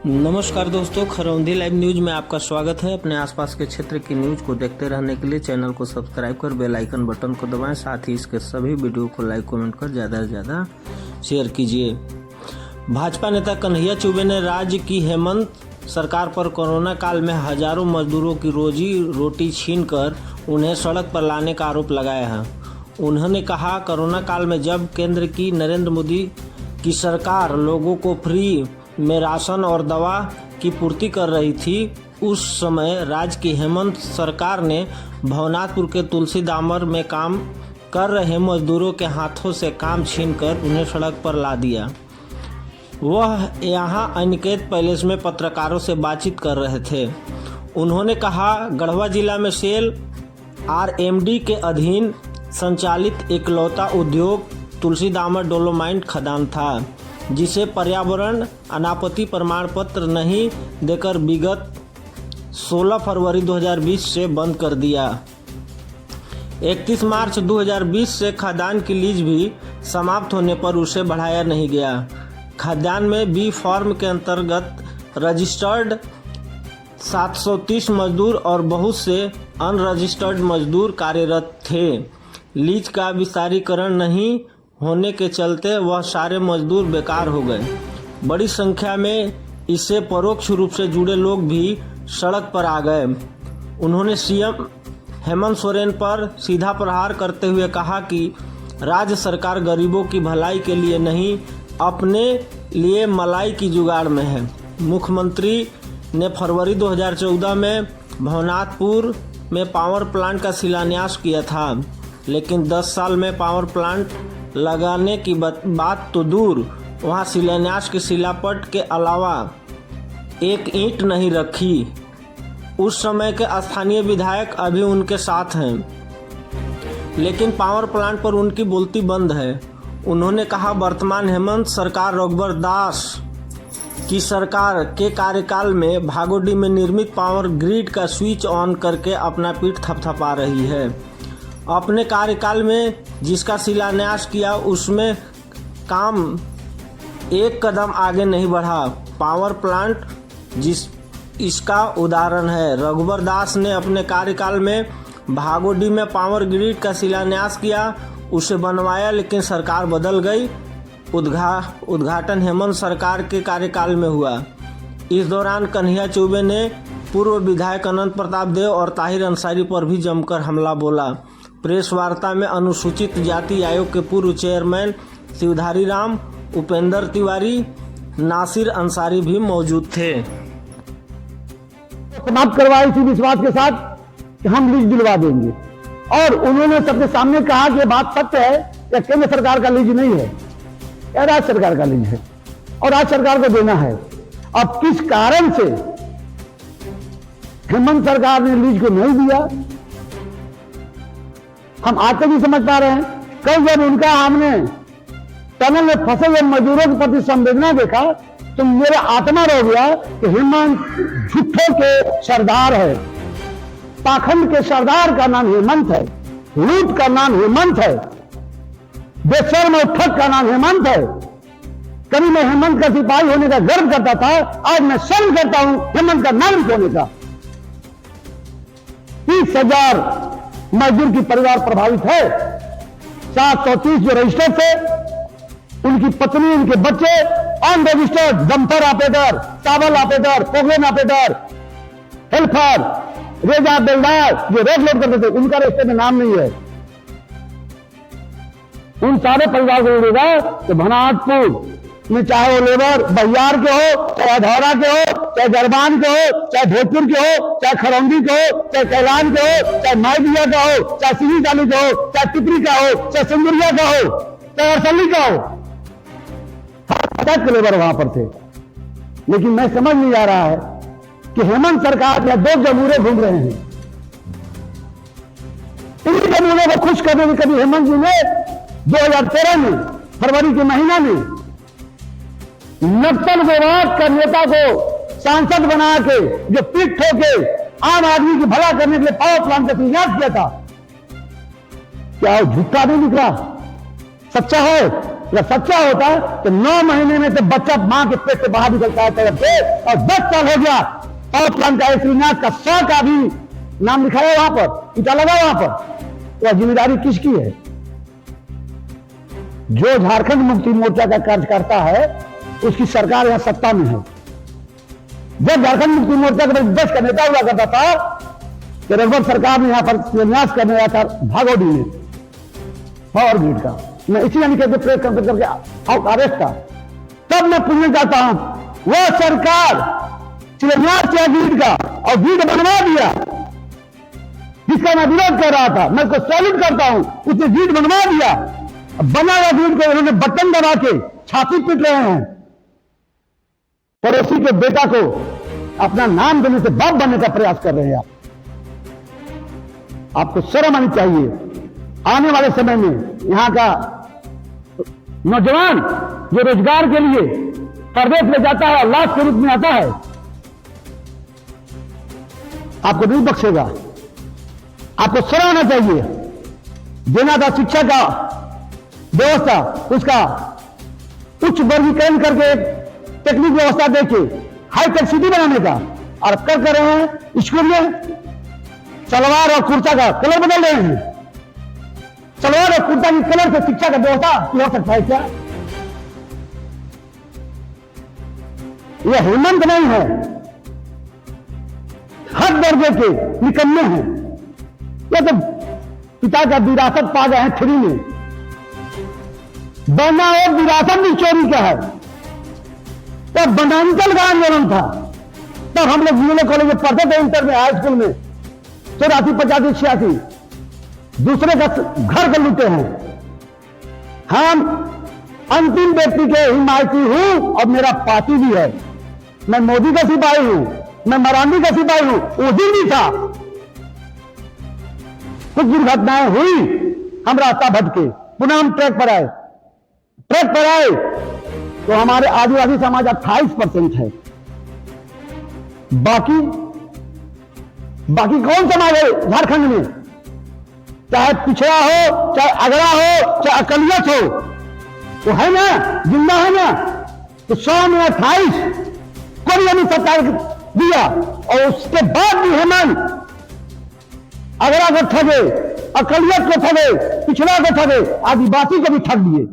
नमस्कार दोस्तों, Kharaundhi live news में आपका स्वागत है। अपने आसपास के क्षेत्र की न्यूज को देखते रहने के लिए चैनल को सब्सक्राइब कर बेल आइकन बटन को दबाएं। साथ ही इसके सभी वीडियो को लाइक कमेंट कर ज़्यादा से ज़्यादा शेयर कीजिए। भाजपा नेता कन्हैया चौबे ने राज्य की हेमंत सरकार पर कोरोना काल में हजारों मजदूरों की रोजी रोटी छीनकर उन्हें सड़क पर लाने का आरोप लगाया है। उन्होंने कहा, कोरोना काल में जब केंद्र की नरेंद्र मोदी की सरकार लोगों को फ्री में राशन और दवा की पूर्ति कर रही थी, उस समय राज्य की हेमंत सरकार ने भवनाथपुर के तुलसी दामर में काम कर रहे मजदूरों के हाथों से काम छीनकर उन्हें सड़क पर ला दिया। वह यहां अनिकेत पैलेस में पत्रकारों से बातचीत कर रहे थे। उन्होंने कहा, गढ़वा जिला में सेल आरएमडी के अधीन संचालित इकलौता उद्योग तुलसी दामर डोलोमाइट खदान था, जिसे पर्यावरण अनापत्ति प्रमाण पत्र नहीं देकर विगत 16 फरवरी 2020 से बंद कर दिया। 31 मार्च 2020 से खदान की लीज भी समाप्त होने पर उसे बढ़ाया नहीं गया। खदान में बी फॉर्म के अंतर्गत रजिस्टर्ड 730 मजदूर और बहुत से अनरजिस्टर्ड मजदूर कार्यरत थे। लीज का विस्तारीकरण नहीं होने के चलते वह सारे मजदूर बेकार हो गए। बड़ी संख्या में इससे परोक्ष रूप से जुड़े लोग भी सड़क पर आ गए। उन्होंने सीएम हेमंत सोरेन पर सीधा प्रहार करते हुए कहा कि राज्य सरकार गरीबों की भलाई के लिए नहीं, अपने लिए मलाई की जुगाड़ में है। मुख्यमंत्री ने फरवरी 2014 में भवनाथपुर में पावर प्लांट का शिलान्यास किया था, लेकिन 10 साल में पावर प्लांट लगाने की बात तो दूर, वहां शिलान्यास के शिलापट के अलावा एक ईंट नहीं रखी। उस समय के स्थानीय विधायक अभी उनके साथ हैं, लेकिन पावर प्लांट पर उनकी बोलती बंद है। उन्होंने कहा, वर्तमान हेमंत सरकार रघुवर दास की सरकार के कार्यकाल में भागोडी में निर्मित पावर ग्रिड का स्विच ऑन करके अपना पीठ थपथपा रही है। अपने कार्यकाल में जिसका शिलान्यास किया उसमें काम एक कदम आगे नहीं बढ़ा। पावर प्लांट इसका उदाहरण है। रघुवर दास ने अपने कार्यकाल में भागोडी में पावर ग्रिड का शिलान्यास किया, उसे बनवाया, लेकिन सरकार बदल गई। उद्घाटन हेमंत सरकार के कार्यकाल में हुआ। इस दौरान कन्हैया चौबे ने पूर्व विधायक अनंत प्रताप देव और ताहिर अंसारी पर भी जमकर हमला बोला। प्रेस वार्ता में अनुसूचित जाति आयोग के पूर्व चेयरमैन शिवधारी राम, उपेंद्र तिवारी, नासिर अंसारी भी मौजूद थे। समाप्त करवाई इसी विश्वास के साथ कि हम लीज दिलवा देंगे, और उन्होंने सबके सामने कहा कि बात सत्य है कि केंद्र सरकार का लीज नहीं है, यह राज्य सरकार का लीज है और राज्य सरकार को देना है। अब किस कारण से हेमंत सरकार ने लीज को नहीं दिया, हम आज तक नहीं समझ पा रहे हैं। कल जब उनका हमने टनल में फंसे हुए मजदूरों के प्रति संवेदना देखा तो मेरा आत्मा रो गया कि हेमंत झूठों के सरदार है, पाखंड के सरदार का नाम हेमंत है, लूट का नाम हेमंत है, बेशर्म और ठग का नाम हेमंत है। कभी मैं हेमंत का सिपाही होने का गर्व करता था, आज मैं शर्म करता हूं हेमंत का नागरिक होने का। 30,000 मजदूर की परिवार प्रभावित है। 730 जो रजिस्टर्ड थे, उनकी पत्नी, उनके बच्चे अनरजिस्टर्ड, डंपर ऑपरेटर, चावल ऑपरेटर, पोगलेन ऑपरेटर, हेल्पर, रेजा बेलदार जो रेत लोड करते थे, उनका रजिस्टर में नाम नहीं है। उन सारे परिवार को मिलेगा कि भवनाथपुर में चाहे वो लेबर बहियार के हो, चाहे अधौरा के हो, चाहे गरबान के हो, चाहे भोजपुर के हो, चाहे खरौंदी के हो, चाहे कैलान के हो, चाहे माइदिया का हो, चाहे सिरी चाली का हो, चाहे टिपरी का हो, चाहे सिंदुरिया का हो, चाहे अरसली का हो, तक लेबर वहां पर थे। लेकिन मैं समझ नहीं आ रहा है कि हेमंत सरकार या दो जमूरे घूम रहे हैं। इन जमूरों को खुश करने की कभी हेमंत जी ने 2013 में फरवरी के महीना में नक्सल विवाद का नेता को सांसद बना के जो पीठ ठोके आम आदमी की भला करने के लिए पावर प्लांट का शिलान्यास किया था, क्या वो झूठा नहीं निकला, सच्चा है? अगर सच्चा होता तो 9 महीने में तो बच्चा मां के पेट से बाहर निकलता है तरफ से, और 10 साल हो गया और प्लान का श्रीनाथ का 100 का भी नाम लिखा है वहां पर, ईटा लगा वहां पर। तो जिम्मेदारी किसकी है? जो झारखंड मुक्ति मोर्चा का कार्य करता है उसकी सरकार यहां सत्ता में है। जब झारखंड मुक्ति मोर्चा का विपक्ष का नेता हुआ करता था कि रघुवर सरकार ने यहां पर शिलान्यास करने आया था भागोडी में पावर ग्रिड का, मैं इसीलिए कहते प्रेस कॉन्फ्रेंस करके अरेस्ट था, तब मैं पूछना चाहता हूं वह सरकार शिलान्यास किया ग्रिड का और ग्रिड बनवा दिया, जिसका मैं विरोध कर रहा था, मैं उसको सैल्यूट करता हूं, उसने ग्रिड बनवा दिया। बना हुआ ग्रिड को उन्होंने बटन दबा के छाती पीट रहे हैं। पड़ोसी के बेटा को अपना नाम देने से बाप बनने का प्रयास कर रहे हैं आप। आपको शर्म आनी चाहिए। आने वाले समय में यहां का नौजवान जो रोजगार के लिए प्रदेश में जाता है, लाश के रूप में आता है, आपको नहीं बख्शेगा। आपको शर्म आना चाहिए। देना था शिक्षा का व्यवस्था, उसका उच्च वर्गीकरण करके टेक्निक व्यवस्था देके हाईटेक सिटी बनाने का, और कर रहे हैं स्कूल में सलवार और कुर्ता का कलर बदल रहे हैं। सलवार और कुर्ता की कलर से शिक्षा का व्यवस्था हो सकता है क्या? यह हेमंत नहीं है, हर दर्जे के निकम्मे हैं। यह तो पिता का विरासत पा गए हैं फ्री में। बना और विरासत भी चोरी का है। तब बनांचल का आंदोलन था, तब हम लोग जीएलए कॉलेज में पढ़ते थे, इंटर में, हाई स्कूल में, 84, 85, 86 दूसरे का घर को लूटे हैं। हम अंतिम व्यक्ति के हिमायती हूं और मेरा पार्टी भी है। मैं मोदी का सिपाही हूं, मैं मरांडी का सिपाही हूं। उस दिन भी था, कुछ दुर्घटनाएं हुई, हम रास्ता भटके, पुनः हम ट्रैक पर आए। ट्रैक पर आए तो हमारे आदिवासी समाज 28% है। बाकी कौन समाज है झारखंड में? चाहे पिछड़ा हो, चाहे अगड़ा हो, चाहे अकलियत हो, तो है ना, जिंदा है ना। तो 100 में 28 को भी हमें सरकार दिया, और उसके बाद भी हेमंत अगड़ा को ठगे, अकलियत को ठगे, पिछड़ा को ठगे, आदिवासी को भी ठग दिए।